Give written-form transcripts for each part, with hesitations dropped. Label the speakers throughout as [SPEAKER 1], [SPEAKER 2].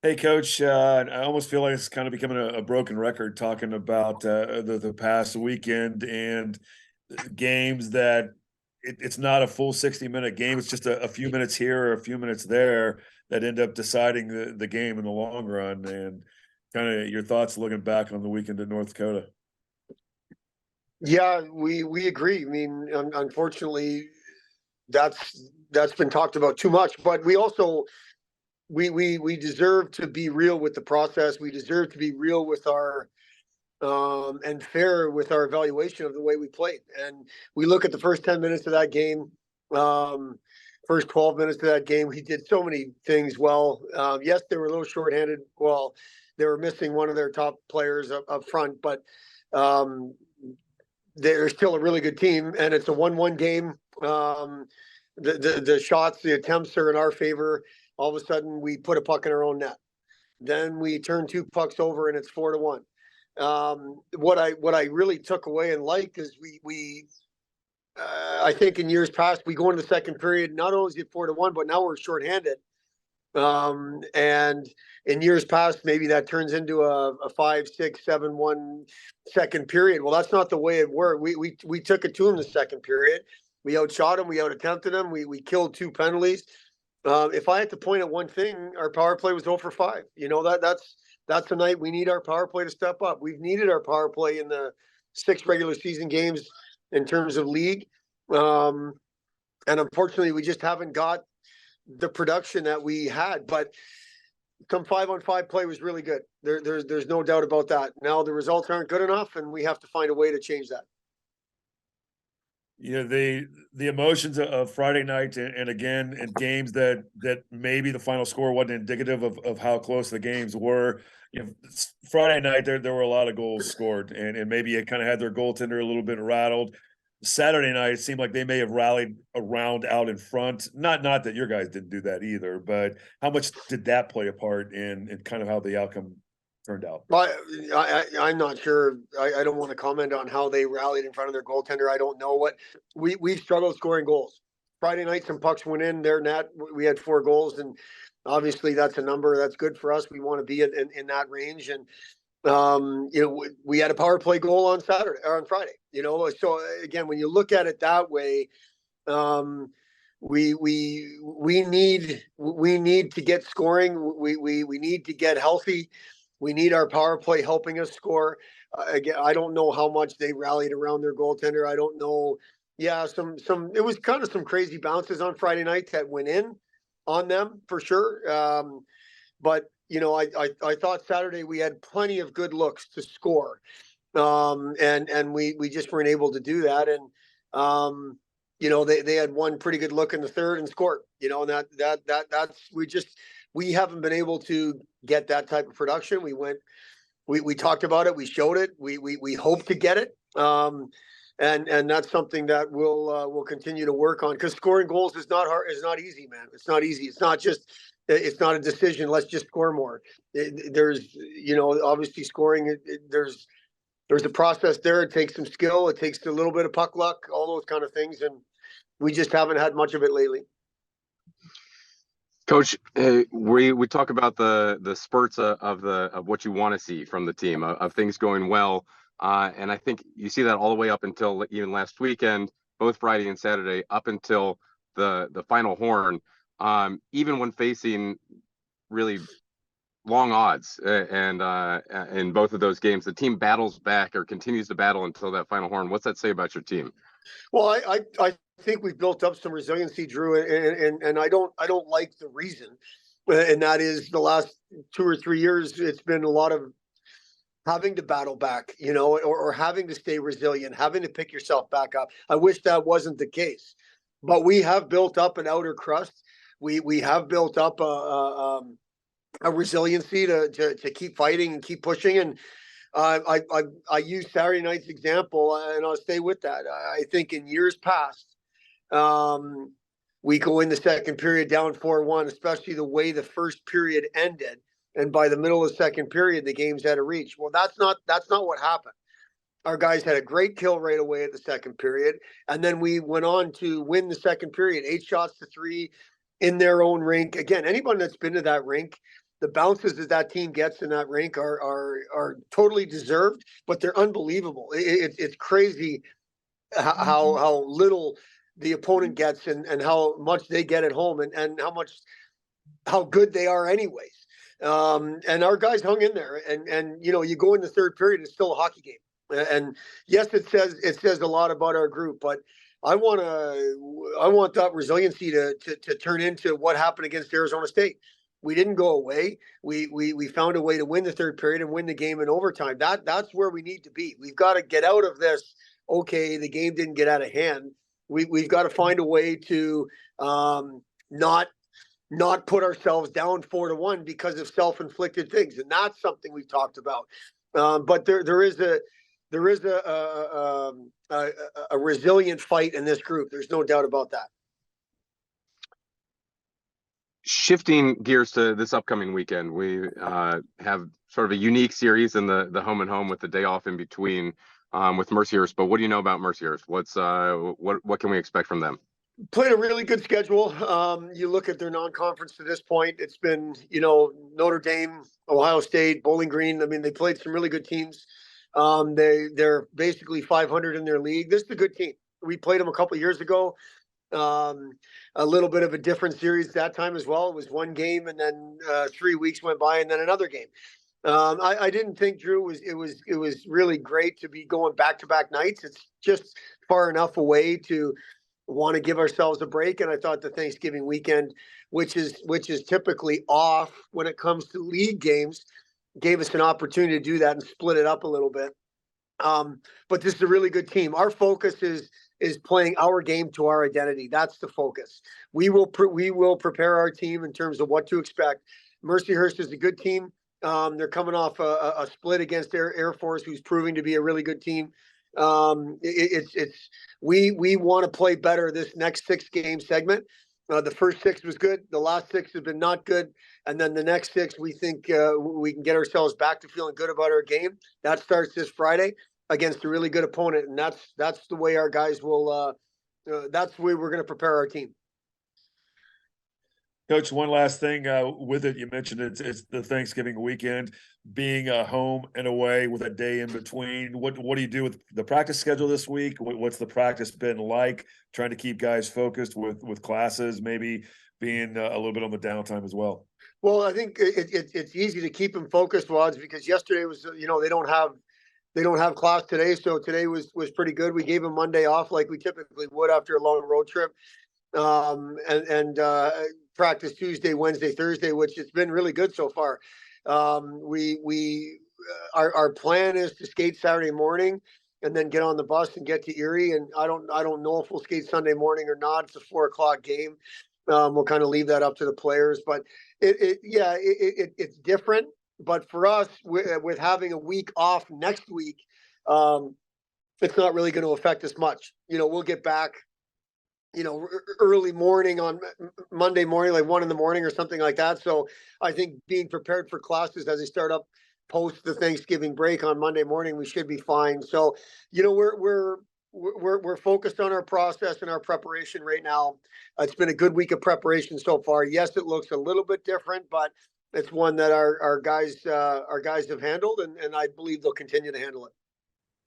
[SPEAKER 1] Hey, Coach. I almost feel like it's kind of becoming a broken record talking about the past weekend and games that it's not a full 60-minute game. It's just a few minutes here or a few minutes there that end up deciding the game in the long run. And kind of your thoughts looking back on the weekend in North Dakota.
[SPEAKER 2] Yeah, we agree. I mean, unfortunately, that's been talked about too much. But we also we deserve to be real with the process. We deserve to be real with our and fair with our evaluation of the way we played. And we look at the first 10 minutes of that game. Um, First 12 minutes of that game, we did so many things well. Yes, they were a little shorthanded. Well, they were missing one of their top players up front, but um, they're still a really good team, and it's a 1-1 game. The shots, the attempts are in our favor. All of a sudden, we put a puck in our own net. Then we turn two pucks over, and it's 4-1. What I really took away and liked is we I think in years past we go into the second period. Not only is it 4-1, but now we're shorthanded. And in years past, maybe that turns into a 5, 6, 7, 1 second period. Well, that's not the way it worked. We took it to him the second period. We outshot him. We out attempted him. We killed two penalties. If I had to point at one thing, our power play was 0 for 5. You know that's the night we need our power play to step up. We've needed our power play in the 6 regular season games in terms of league, and unfortunately, we just haven't got the production that we had. But come 5-on-5 play was really good. There's no doubt about that. Now the results aren't good enough, and we have to find a way to change that.
[SPEAKER 1] The emotions of Friday night and again in games that maybe the final score wasn't indicative of how close the games were. Friday night there were a lot of goals scored, and maybe it kind of had their goaltender a little bit rattled. Saturday night, it seemed like they may have rallied around out in front. Not that your guys didn't do that either, but how much did that play a part in kind of how the outcome turned out?
[SPEAKER 2] I'm not sure. I don't want to comment on how they rallied in front of their goaltender. I don't know what we've struggled scoring goals. Friday night, some pucks went in their net. We had 4 goals, and obviously that's a number that's good for us. We want to be in that range, and we had a power play goal on Saturday or on Friday. So again, when you look at it that way, um, we need to get scoring. We need to get healthy. We need our power play helping us score. Again, I don't know how much they rallied around their goaltender. I don't know. Yeah, some. It was kind of some crazy bounces on Friday night that went in on them for sure. But I thought Saturday we had plenty of good looks to score, and we just weren't able to do that. And they had one pretty good look in the third and scored. And we haven't been able to get that type of production. We talked about it, we showed it, we hope to get it. And that's something that we'll continue to work on, because scoring goals is not hard, it's not easy, man. It's not easy. It's not a decision. Let's just score more. There's obviously scoring. There's a process there. It takes some skill. It takes a little bit of puck luck, all those kind of things, and we just haven't had much of it lately.
[SPEAKER 3] Coach, we talk about the spurts of what you want to see from the team, of things going well, and I think you see that all the way up until even last weekend, both Friday and Saturday, up until the final horn. Even when facing really long odds, and in both of those games, the team battles back or continues to battle until that final horn. What's that say about your team?
[SPEAKER 2] Well, I think we've built up some resiliency, Drew, and I don't like the reason, and that is the last 2 or 3 years. It's been a lot of having to battle back, or having to stay resilient, having to pick yourself back up. I wish that wasn't the case, but we have built up an outer crust. We have built up a resiliency to keep fighting and keep pushing. And I use Saturday night's example, and I'll stay with that. I think in years past, we go in the second period down 4-1, especially the way the first period ended, and by the middle of the second period, the game's out of reach. Well, that's not what happened. Our guys had a great kill right away at the second period, and then we went on to win the second period, 8 shots to 3 in their own rink. Again, anybody that's been to that rink, The bounces that team gets in that rink are totally deserved, but they're unbelievable. It's crazy how little the opponent gets and how much they get at home and how good they are anyways. And our guys hung in there, and you go in the third period, it's still a hockey game. And yes, it says a lot about our group, but I want that resiliency to turn into what happened against Arizona State. We didn't go away. We found a way to win the third period and win the game in overtime. That's where we need to be. We've got to get out of this. Okay, the game didn't get out of hand. We've got to find a way to not put ourselves down 4-1 because of self-inflicted things, and that's something we've talked about. But there is a resilient fight in this group. There's no doubt about that.
[SPEAKER 3] Shifting gears to this upcoming weekend, we have sort of a unique series in the home and home with the day off in between with Mercyhurst. But what do you know about Mercyhurst? What can we expect from them?
[SPEAKER 2] Played a really good schedule. You look at their non-conference to this point, it's been, Notre Dame, Ohio State, Bowling Green. I mean, they played some really good teams. They're basically 500 in their league. This is a good team. We played them a couple of years ago. A little bit of a different series that time as well. It was one game, and then 3 weeks went by, and then another game. I didn't think, Drew, it was really great to be going back-to-back nights. It's just far enough away to want to give ourselves a break. And I thought the Thanksgiving weekend, which is typically off when it comes to league games, gave us an opportunity to do that and split it up a little bit. But this is a really good team. Our focus is playing our game to our identity. That's the focus. We will prepare our team in terms of what to expect. Mercyhurst is a good team. They're coming off a split against Air Force, who's proving to be a really good team. We want to play better this next 6-game segment. The first 6 was good. The last 6 have been not good. And then the next 6, we think we can get ourselves back to feeling good about our game. That starts this Friday against a really good opponent. And that's the way our guys will, that's the way we're going to prepare our team.
[SPEAKER 1] Coach, one last thing with it. You mentioned it's the Thanksgiving weekend, being home and away with a day in between. What do you do with the practice schedule this week? What's the practice been like? Trying to keep guys focused with classes, maybe being a little bit on the downtime as well.
[SPEAKER 2] Well, I think it's easy to keep them focused, Wads, because yesterday was, they don't have class today, so today was pretty good. We gave them Monday off like we typically would after a long road trip. And practice Tuesday, Wednesday, Thursday, which has been really good so far. Our plan is to skate Saturday morning and then get on the bus and get to Erie. And I don't know if we'll skate Sunday morning or not. It's a 4:00 game. We'll kind of leave that up to the players, but it's different. But for us, with having a week off next week, it's not really going to affect us much. We'll get back, early morning on Monday morning, like 1 a.m. or something like that. So I think being prepared for classes as they start up post the Thanksgiving break on Monday morning, we should be fine. So, we're focused on our process and our preparation right now. It's been a good week of preparation so far. Yes, it looks a little bit different, but it's one that our guys have handled, and I believe they'll continue to handle it.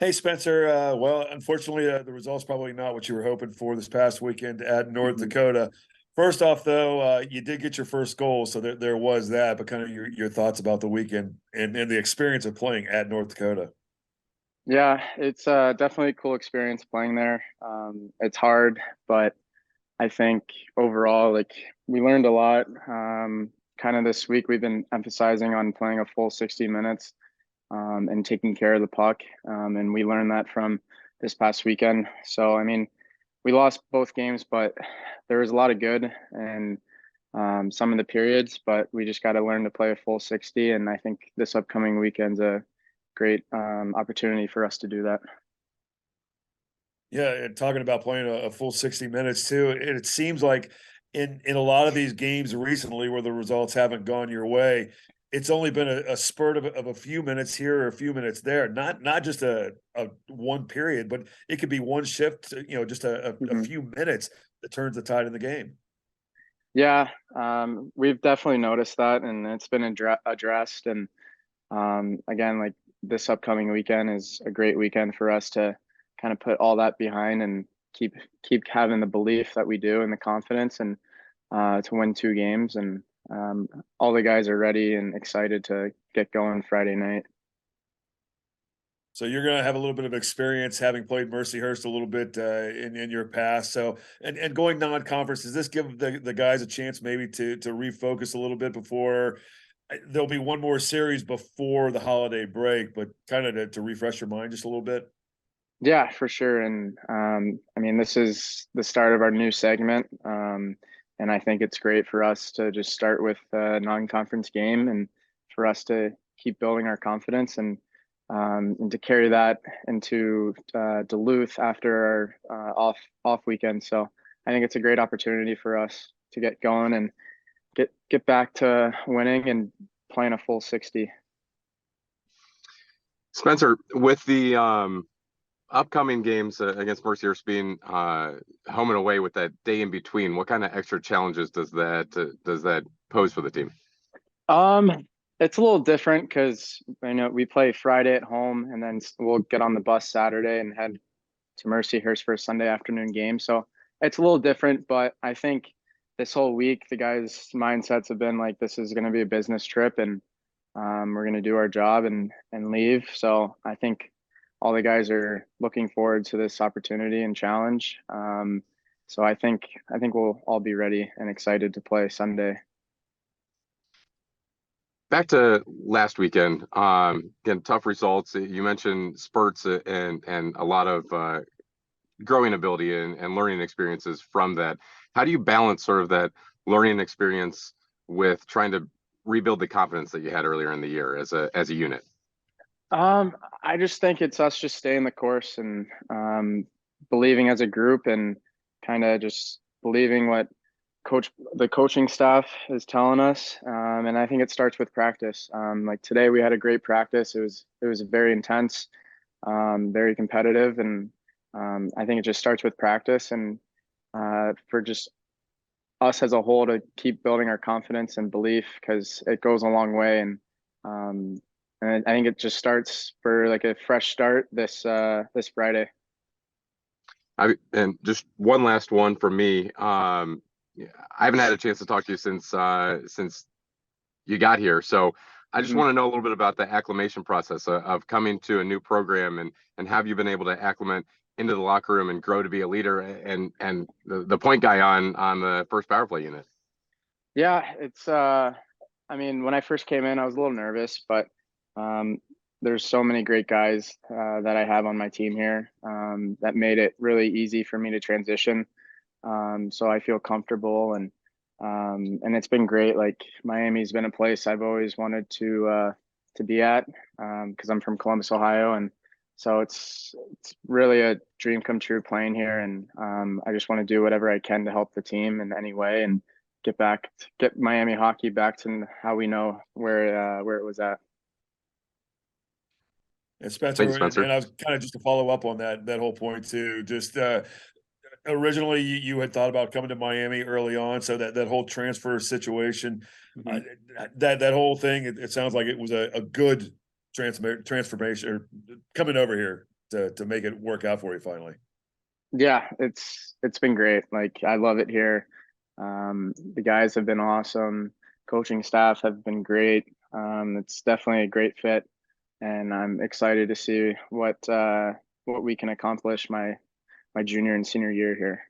[SPEAKER 1] Hey, Spencer. Well, unfortunately, the result's probably not what you were hoping for this past weekend at North Dakota. First off, though, you did get your first goal, so there was that. But kind of your thoughts about the weekend and the experience of playing at North Dakota.
[SPEAKER 4] Yeah, it's definitely a cool experience playing there. It's hard, but I think overall, we learned a lot. Kind of this week, we've been emphasizing on playing a full 60 minutes. And taking care of the puck. And we learned that from this past weekend. So, I mean, we lost both games, but there was a lot of good in some of the periods, but we just got to learn to play a full 60. And I think this upcoming weekend's a great opportunity for us to do that.
[SPEAKER 1] Yeah, and talking about playing a full 60 minutes too, it seems like in a lot of these games recently where the results haven't gone your way, it's only been a spurt of a few minutes here or a few minutes there, not just a one period, but it could be one shift, just a few minutes that turns the tide in the game.
[SPEAKER 4] Yeah, we've definitely noticed that, and it's been addressed. And again, like this upcoming weekend is a great weekend for us to kind of put all that behind and keep having the belief that we do and the confidence, and to win 2 games. And all the guys are ready and excited to get going Friday night.
[SPEAKER 1] So you're going to have a little bit of experience having played Mercyhurst a little bit in your past. So and going non-conference, does this give the guys a chance maybe to refocus a little bit before there'll be one more series before the holiday break, but kind of to refresh your mind just a little bit?
[SPEAKER 4] Yeah, for sure. And I mean, this is the start of our new segment. And I think it's great for us to just start with a non-conference game and for us to keep building our confidence, and to carry that into Duluth after our off weekend. So I think it's a great opportunity for us to get going and get back to winning and playing a full 60.
[SPEAKER 3] Spencer, with the upcoming games against Mercyhurst being home and away with that day in between, what kind of extra challenges does that pose for the team?
[SPEAKER 4] It's a little different because I know we play Friday at home, and then we'll get on the bus Saturday and head to Mercyhurst for a Sunday afternoon game. So it's a little different, but I think this whole week the guys' mindsets have been like this is going to be a business trip, and we're going to do our job and leave. So I think all the guys are looking forward to this opportunity and challenge. So I think we'll all be ready and excited to play Sunday.
[SPEAKER 3] Back to last weekend, again, tough results. You mentioned spurts and a lot of growing ability and learning experiences from that. How do you balance sort of that learning experience with trying to rebuild the confidence that you had earlier in the year as a unit?
[SPEAKER 4] I just think it's us just staying the course and believing as a group, and kind of just believing what the coaching staff is telling us. And I think it starts with practice. Like today, we had a great practice. It was very intense, very competitive, and I think it just starts with practice, and for just us as a whole to keep building our confidence and belief, because it goes a long way. Um, and I think it just starts for like a fresh start this Friday.
[SPEAKER 3] And just one last one for me. I haven't had a chance to talk to you since you got here, so I just
[SPEAKER 4] Mhm.
[SPEAKER 3] want to know a little bit about the acclimation process of coming to a new program, and have you been able to acclimate into the locker room and grow to be a leader and the point guy on the first power play unit?
[SPEAKER 4] Yeah, it's I mean, when I first came in, I was a little nervous, but um, there's so many great guys that I have on my team here, that made it really easy for me to transition. So I feel comfortable, and it's been great. Like Miami's been a place I've always wanted to be at, because I'm from Columbus, Ohio, and so it's really a dream come true playing here. And I just want to do whatever I can to help the team in any way and get Miami hockey back to how we know where it was at.
[SPEAKER 1] And
[SPEAKER 3] Thank you,
[SPEAKER 1] Spencer, and
[SPEAKER 3] Spencer.
[SPEAKER 1] I was kind of just to follow up on that whole point too. Just originally, you had thought about coming to Miami early on, so that whole transfer situation, uh,
[SPEAKER 4] Mhm.
[SPEAKER 1] that whole thing, it sounds like it was a good transformation or coming over here to make it work out for you finally.
[SPEAKER 4] Yeah, it's been great. Like I love it here. The guys have been awesome. Coaching staff have been great. It's definitely a great fit, and I'm excited to see what we can accomplish my junior and senior year here.